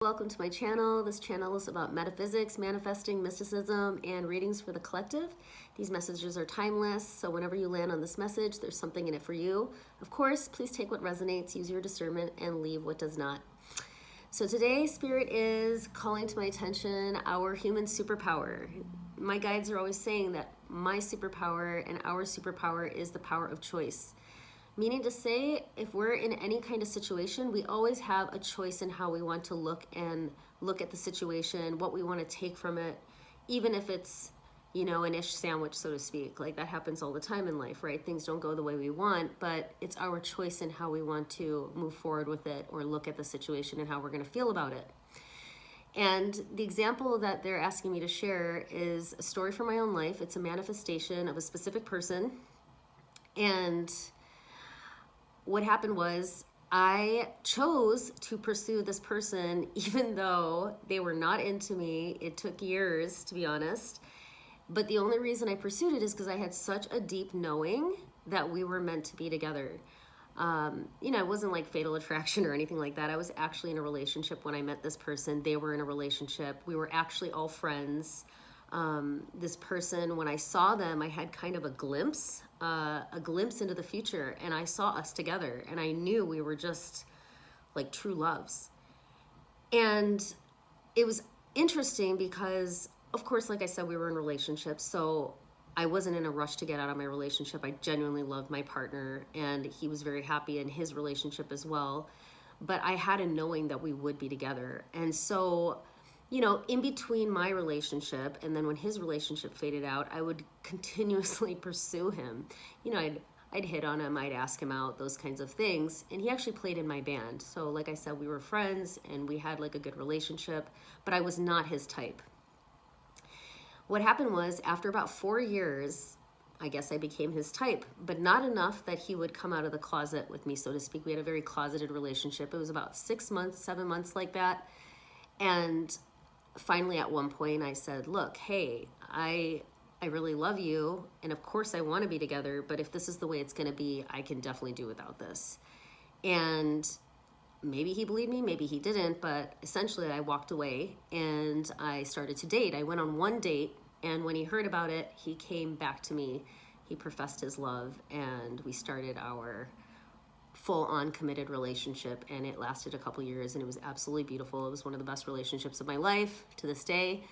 Welcome to my channel. This channel is about metaphysics, manifesting, mysticism, and readings for the collective. These messages are timeless, so whenever you land on this message, there's something in it for you. Of course, please take what resonates, use your discernment, and leave what does not. So today, Spirit is calling to my attention our human superpower. My guides are always saying that my superpower and our superpower is the power of choice. Meaning to say, if we're in any kind of situation, we always have a choice in how we want to look at the situation, what we want to take from it, even if it's, an ish sandwich, so to speak. Like that happens all the time in life, right? Things don't go the way we want, but it's our choice in how we want to move forward with it or look at the situation and how we're going to feel about it. And the example that they're asking me to share is a story from my own life. It's a manifestation of a specific person. And what happened was I chose to pursue this person even though they were not into me. It took years, to be honest. But the only reason I pursued it is because I had such a deep knowing that we were meant to be together. It wasn't like fatal attraction or anything like that. I was actually in a relationship when I met this person. They were in a relationship. We were actually all friends. This person, when I saw them, I had kind of a glimpse into the future, and I saw us together, and I knew we were just like true loves. And it was interesting because, of course, like I said, we were in relationships, so I wasn't in a rush to get out of my relationship. I genuinely loved my partner, and he was very happy in his relationship as well. But I had a knowing that we would be together. And so in between my relationship and then when his relationship faded out, I would continuously pursue him. I'd hit on him, I'd ask him out, those kinds of things. And he actually played in my band. So like I said, we were friends and we had like a good relationship, but I was not his type. What happened was after about 4 years, I guess I became his type, but not enough that he would come out of the closet with me, so to speak. We had a very closeted relationship. It was about 6 months, 7 months like that. And finally, at one point, I said, look, hey, I really love you. And of course, I want to be together. But if this is the way it's going to be, I can definitely do without this. And maybe he believed me, maybe he didn't. But essentially, I walked away and I started to date. I went on one date. And when he heard about it, he came back to me. He professed his love. And we started our full-on committed relationship, and it lasted a couple years, and it was absolutely beautiful. It was one of the best relationships of my life to this day.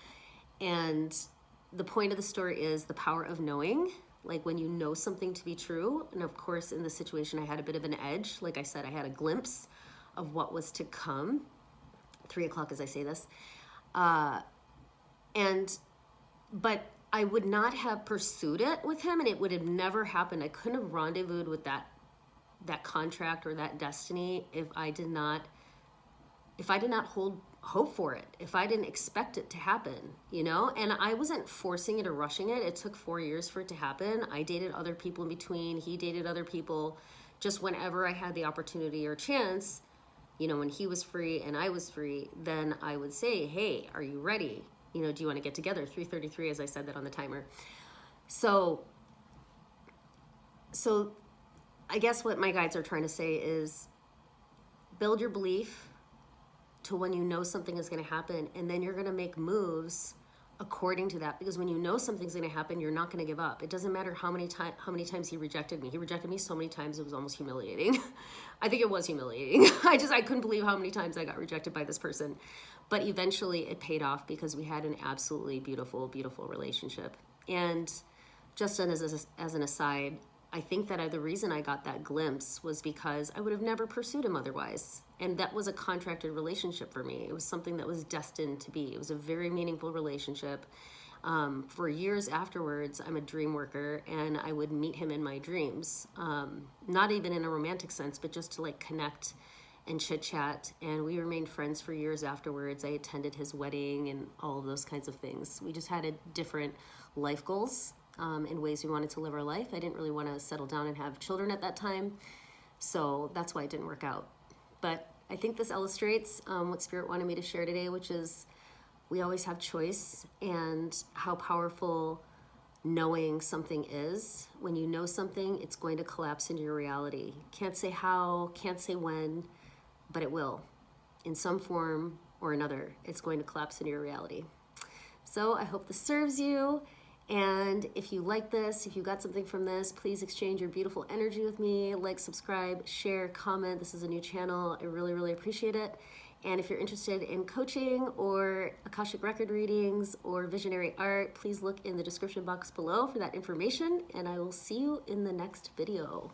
And the point of the story is the power of knowing, like when you know something to be true. And of course, in this situation, I had a bit of an edge. Like I said, I had a glimpse of what was to come. 3 o'clock as I say this. But I would not have pursued it with him, and it would have never happened. I couldn't have rendezvoused with that contract or that destiny if I did not hold hope for it, if I didn't expect it to happen, and I wasn't forcing it or rushing it. It took 4 years for it to happen. I dated other people in between. He dated other people. Just whenever I had the opportunity or chance, when he was free and I was free, then I would say, hey, are you ready? Do you want to get together? 3:33, as I said that on the timer. So I guess what my guides are trying to say is build your belief to when you know something is going to happen, and then you're going to make moves according to that. Because when you know something's going to happen, you're not going to give up. It doesn't matter how many times he rejected me. He rejected me so many times it was almost humiliating. I think it was humiliating. I couldn't believe how many times I got rejected by this person. But eventually it paid off because we had an absolutely beautiful, beautiful relationship. And just as an aside, I think that the reason I got that glimpse was because I would have never pursued him otherwise. And that was a contracted relationship for me. It was something that was destined to be. It was a very meaningful relationship. For years afterwards, I'm a dream worker, and I would meet him in my dreams. Not even in a romantic sense, but just to like connect and chit chat. And we remained friends for years afterwards. I attended his wedding and all of those kinds of things. We just had a different life goals. In ways we wanted to live our life. I didn't really want to settle down and have children at that time, so that's why it didn't work out. But I think this illustrates what Spirit wanted me to share today, which is we always have choice, and how powerful knowing something is. When you know something, it's going to collapse into your reality. Can't say how, can't say when, but it will. In some form, or another. It's going to collapse into your reality. So I hope this serves you. And if you like this, if you got something from this, please exchange your beautiful energy with me. Like, subscribe, share, comment. This is a new channel. I really, really appreciate it. And if you're interested in coaching or Akashic record readings or visionary art, please look in the description box below for that information. And I will see you in the next video.